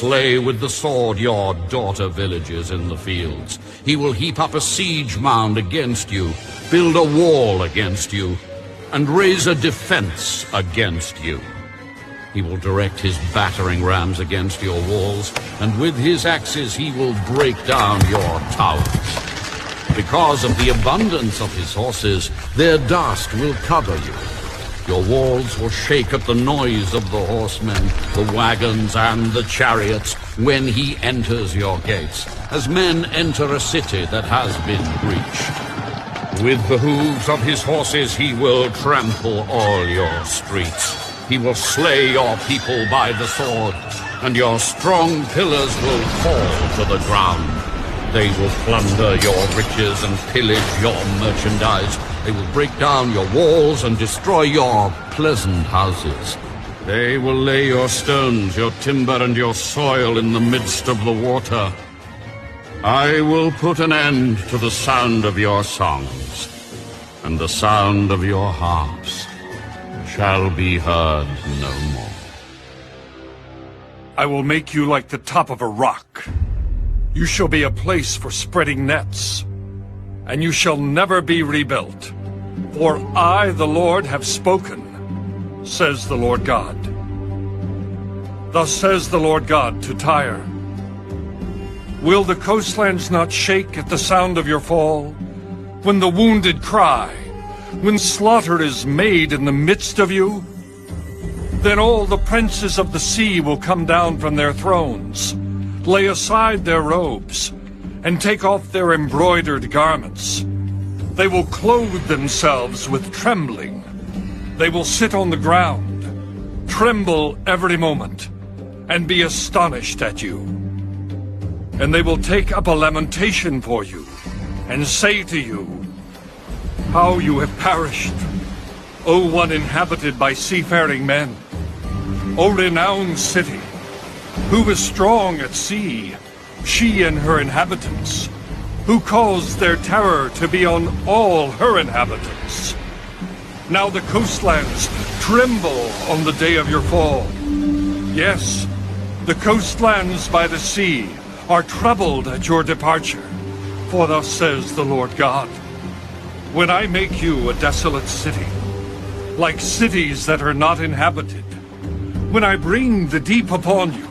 slay with the sword your daughter villages in the fields. He will heap up a siege mound against you, build a wall against you, and raise a defense against you. He will direct his battering rams against your walls, and with his axes he will break down your towers. Because of the abundance of his horses, their dust will cover you. Your walls will shake at the noise of the horsemen, the wagons, and the chariots when he enters your gates, as men enter a city that has been breached. With the hooves of his horses he will trample all your streets. He will slay your people by the sword, and your strong pillars will fall to the ground. They will plunder your riches and pillage your merchandise. They will break down your walls and destroy your pleasant houses. They will lay your stones, your timber, and your soil in the midst of the water. I will put an end to the sound of your songs, and the sound of your harps shall be heard no more. I will make you like the top of a rock. You shall be a place for spreading nets, and you shall never be rebuilt. For I, the Lord, have spoken, says the Lord God. Thus says the Lord God to Tyre, will the coastlands not shake at the sound of your fall? When the wounded cry, when slaughter is made in the midst of you? Then all the princes of the sea will come down from their thrones, lay aside their robes, and take off their embroidered garments. They will clothe themselves with trembling. They will sit on the ground, tremble every moment, and be astonished at you. And they will take up a lamentation for you, and say to you, how you have perished, O one inhabited by seafaring men, O renowned city, who is strong at sea, she and her inhabitants, who caused their terror to be on all her inhabitants. Now the coastlands tremble on the day of your fall. Yes, the coastlands by the sea are troubled at your departure. For thus says the Lord God, when I make you a desolate city, like cities that are not inhabited, when I bring the deep upon you,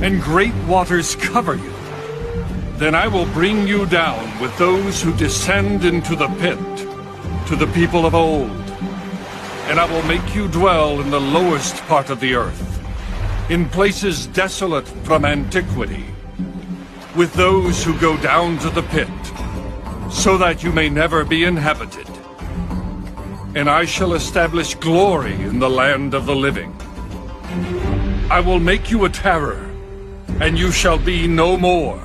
and great waters cover you, then I will bring you down with those who descend into the pit, to the people of old. And I will make you dwell in the lowest part of the earth, in places desolate from antiquity, with those who go down to the pit, so that you may never be inhabited. And I shall establish glory in the land of the living. I will make you a terror, and you shall be no more.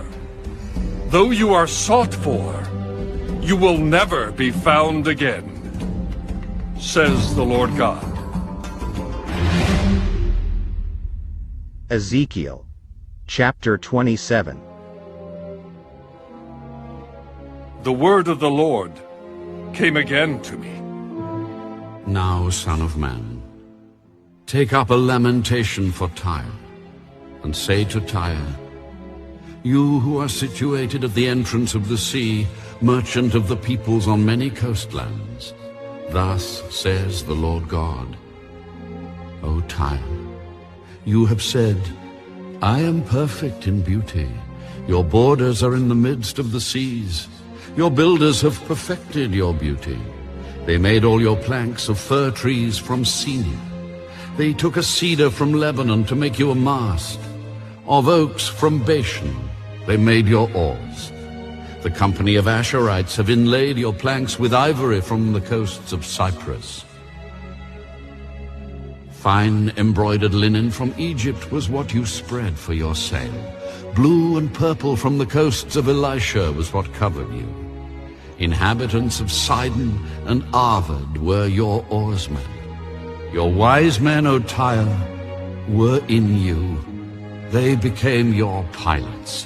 Though you are sought for, you will never be found again, says the Lord God. Ezekiel, chapter 27. The word of the Lord came again to me. Now, son of man, take up a lamentation for Tyre, and say to Tyre, you who are situated at the entrance of the sea, merchant of the peoples on many coastlands, thus says the Lord God, O Tyre, you have said, I am perfect in beauty. Your borders are in the midst of the seas. Your builders have perfected your beauty. They made all your planks of fir trees from Sinai. They took a cedar from Lebanon to make you a mast. Of oaks from Bashan they made your oars. The company of Asherites have inlaid your planks with ivory from the coasts of Cyprus. Fine embroidered linen from Egypt was what you spread for your sail. Blue and purple from the coasts of Elisha was what covered you. Inhabitants of Sidon and Arvad were your oarsmen. Your wise men, O Tyre, were in you. They became your pilots.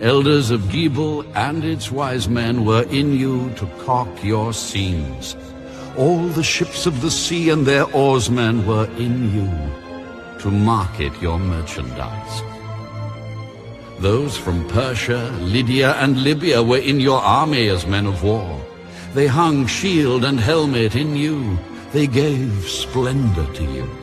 Elders of Gebel and its wise men were in you to caulk your seams. All the ships of the sea and their oarsmen were in you to market your merchandise. Those from Persia, Lydia, and Libya were in your army as men of war. They hung shield and helmet in you. They gave splendor to you.